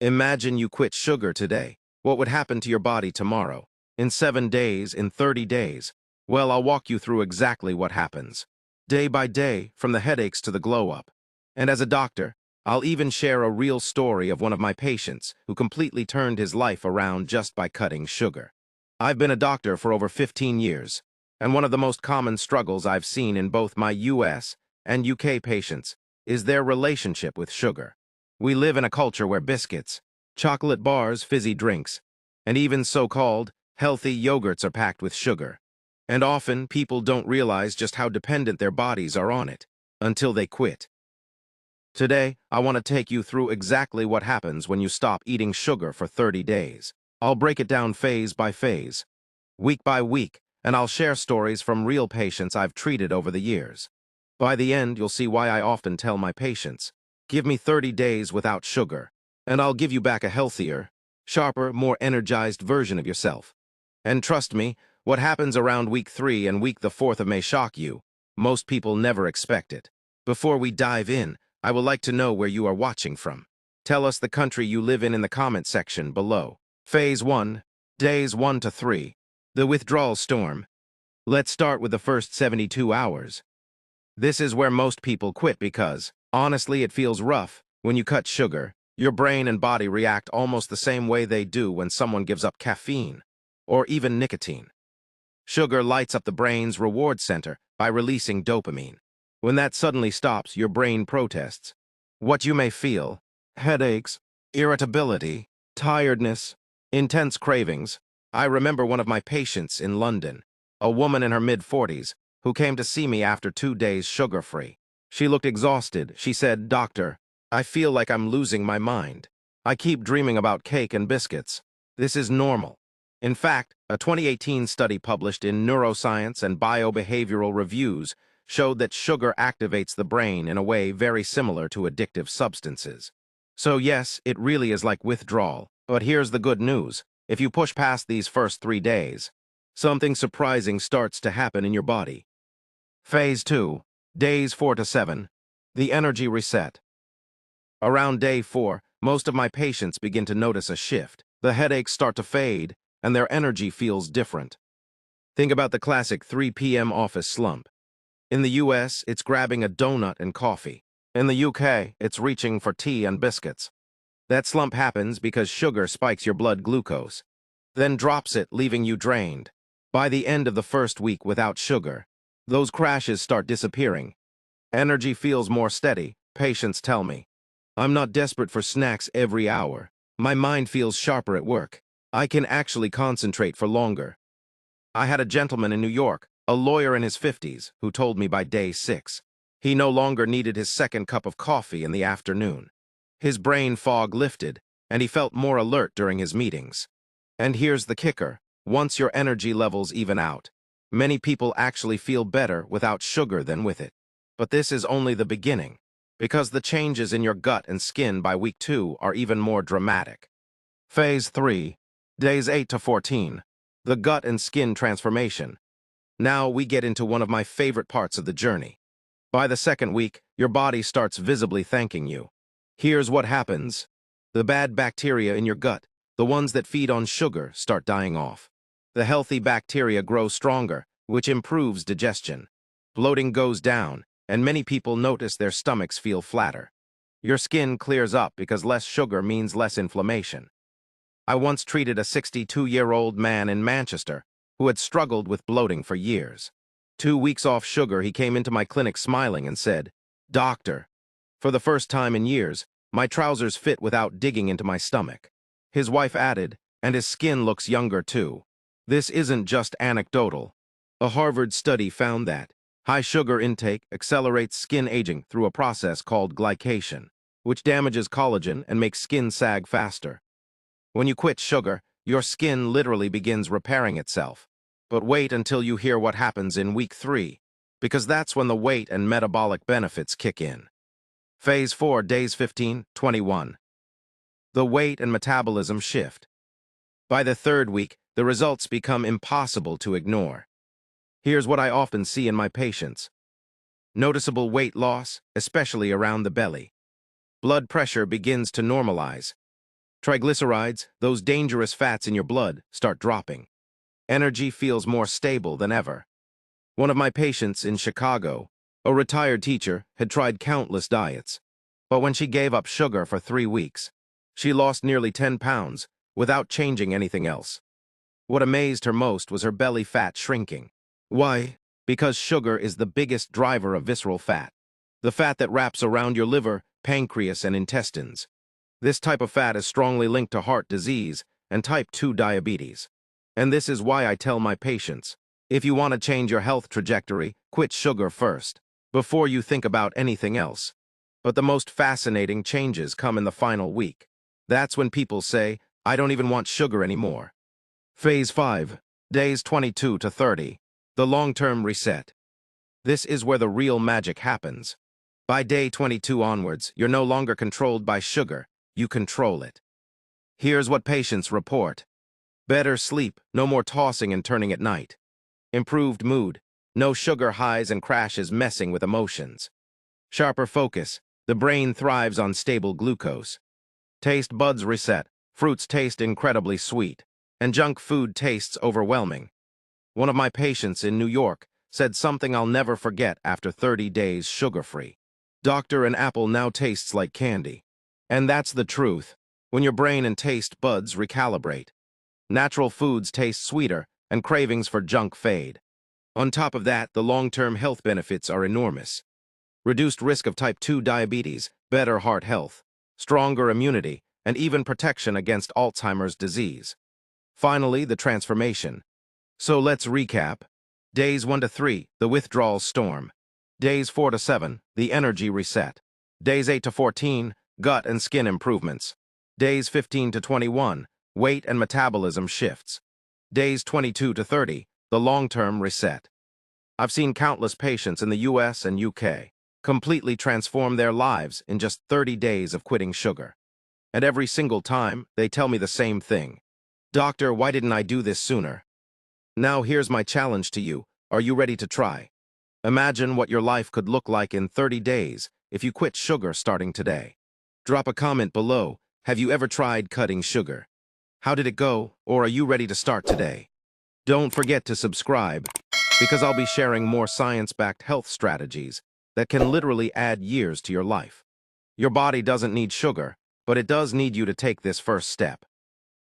Imagine you quit sugar today. What would happen to your body tomorrow? In 7 days, in 30 days? Well, I'll walk you through exactly what happens. Day by day, from the headaches to the glow-up. And as a doctor, I'll even share a real story of one of my patients who completely turned his life around just by cutting sugar. I've been a doctor for over 15 years, and one of the most common struggles I've seen in both my US and UK patients is their relationship with sugar. We live in a culture where biscuits, chocolate bars, fizzy drinks, and even so-called healthy yogurts are packed with sugar. And often, people don't realize just how dependent their bodies are on it until they quit. Today, I want to take you through exactly what happens when you stop eating sugar for 30 days. I'll break it down phase by phase, week by week, and I'll share stories from real patients I've treated over the years. By the end, you'll see why I often tell my patients, give me 30 days without sugar, and I'll give you back a healthier, sharper, more energized version of yourself. And trust me, what happens around week 3 and week the 4th of may shock you. Most people never expect it. Before we dive in, I would like to know where you are watching from. Tell us the country you live in the comment section below. Phase 1, days 1 to 3. The withdrawal storm. Let's start with the first 72 hours. This is where most people quit because, honestly, it feels rough. When you cut sugar, your brain and body react almost the same way they do when someone gives up caffeine or even nicotine. Sugar lights up the brain's reward center by releasing dopamine. When that suddenly stops, your brain protests. What you may feel: headaches, irritability, tiredness, intense cravings. I remember one of my patients in London, a woman in her mid-40s, who came to see me after 2 days sugar-free. She looked exhausted. She said, "Doctor, I feel like I'm losing my mind. I keep dreaming about cake and biscuits. This is normal." In fact, a 2018 study published in Neuroscience and Biobehavioral Reviews showed that sugar activates the brain in a way very similar to addictive substances. So yes, it really is like withdrawal. But here's the good news. If you push past these first 3 days, something surprising starts to happen in your body. Phase 2, days 4 to 7. The energy reset. Around day 4, most of my patients begin to notice a shift. The headaches start to fade, and their energy feels different. Think about the classic 3 p.m. office slump. In the US, it's grabbing a donut and coffee. In the UK, it's reaching for tea and biscuits. That slump happens because sugar spikes your blood glucose, then drops it, leaving you drained. By the end of the first week without sugar, those crashes start disappearing. Energy feels more steady, patients tell me. I'm not desperate for snacks every hour. My mind feels sharper at work. I can actually concentrate for longer. I had a gentleman in New York, a lawyer in his 50s, who told me by day 6, he no longer needed his second cup of coffee in the afternoon. His brain fog lifted, and he felt more alert during his meetings. And here's the kicker. Once your energy levels even out, many people actually feel better without sugar than with it. But this is only the beginning, because the changes in your gut and skin by week 2 are even more dramatic. Phase 3, days 8 to 14. The gut and skin transformation. Now we get into one of my favorite parts of the journey. By the second week, your body starts visibly thanking you. Here's what happens. The bad bacteria in your gut, the ones that feed on sugar, start dying off. The healthy bacteria grow stronger, which improves digestion. Bloating goes down, and many people notice their stomachs feel flatter. Your skin clears up because less sugar means less inflammation. I once treated a 62-year-old man in Manchester who had struggled with bloating for years. 2 weeks off sugar, he came into my clinic smiling and said, "Doctor, for the first time in years, my trousers fit without digging into my stomach." His wife added, "And his skin looks younger too." This isn't just anecdotal. A Harvard study found that high sugar intake accelerates skin aging through a process called glycation, which damages collagen and makes skin sag faster. When you quit sugar, your skin literally begins repairing itself. But wait until you hear what happens in week 3, because that's when the weight and metabolic benefits kick in. Phase 4, days 15, 21. The weight and metabolism shift. By the 3rd week, the results become impossible to ignore. Here's what I often see in my patients. Noticeable weight loss, especially around the belly. Blood pressure begins to normalize. Triglycerides, those dangerous fats in your blood, start dropping. Energy feels more stable than ever. One of my patients in Chicago, a retired teacher, had tried countless diets. But when she gave up sugar for 3 weeks, she lost nearly 10 pounds without changing anything else. What amazed her most was her belly fat shrinking. Why? Because sugar is the biggest driver of visceral fat, the fat that wraps around your liver, pancreas, and intestines. This type of fat is strongly linked to heart disease and type 2 diabetes. And this is why I tell my patients, if you want to change your health trajectory, quit sugar first, before you think about anything else. But the most fascinating changes come in the final week. That's when people say, I don't even want sugar anymore. Phase 5, days 22 to 30, the long-term reset. This is where the real magic happens. By day 22 onwards, you're no longer controlled by sugar, you control it. Here's what patients report. Better sleep, no more tossing and turning at night. Improved mood, no sugar highs and crashes messing with emotions. Sharper focus, the brain thrives on stable glucose. Taste buds reset, fruits taste incredibly sweet, and junk food tastes overwhelming. One of my patients in New York said something I'll never forget after 30 days sugar-free. Doctor, an apple now tastes like candy. And that's the truth, when your brain and taste buds recalibrate. Natural foods taste sweeter, and cravings for junk fade. On top of that, the long-term health benefits are enormous. Reduced risk of type 2 diabetes, better heart health, stronger immunity, and even protection against Alzheimer's disease. Finally, the transformation. So let's recap. Days 1 to 3, the withdrawal storm. Days 4 to 7, the energy reset. Days 8 to 14, gut and skin improvements. Days 15 to 21, weight and metabolism shifts. Days 22 to 30, the long-term reset. I've seen countless patients in the US and UK completely transform their lives in just 30 days of quitting sugar. And every single time, they tell me the same thing. Doctor, why didn't I do this sooner? Now here's my challenge to you. Are you ready to try? Imagine what your life could look like in 30 days if you quit sugar starting today. Drop a comment below. Have you ever tried cutting sugar? How did it go, or are you ready to start today? Don't forget to subscribe, because I'll be sharing more science-backed health strategies that can literally add years to your life. Your body doesn't need sugar, but it does need you to take this first step.